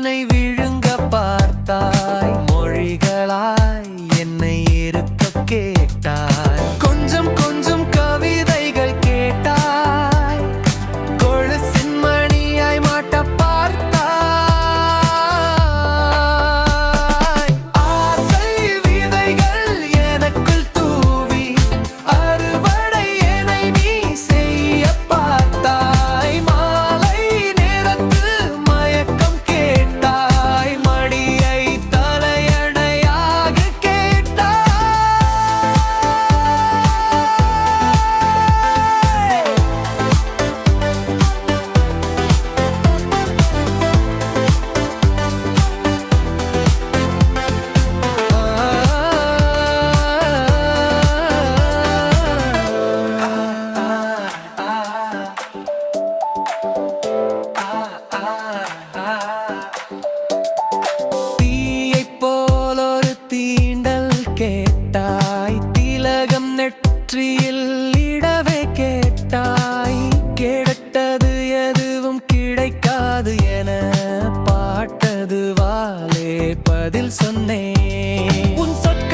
என்னை விழுங்க பார்த்தாய், மொழிகளாய் என்னை இருக்க கேட்டாய். கொஞ்சம் கொஞ்சம் கவிதைகள் கேட்டாய், கொலுசின் மணியாய் மாட்ட பார்த்தாய். ஆசை விதைகள் எனக்குள் தூவி அறுவடை என்னை நீ செய்ய பார்த்தாய். மாலை நேரத்து மயக்கம் கேட்டாய், மடியை தலையணையாக கேட்டாய். தீயைப் போல் ஒரு தீண்டல் கேட்டாய், திலகம் நெற்றியில் இடவே கேட்டாய். கேட்டது எதுவும் கிடைக்காது என பாட்டது வாலே பதில் சொன்னேன். உன் சொற்கள்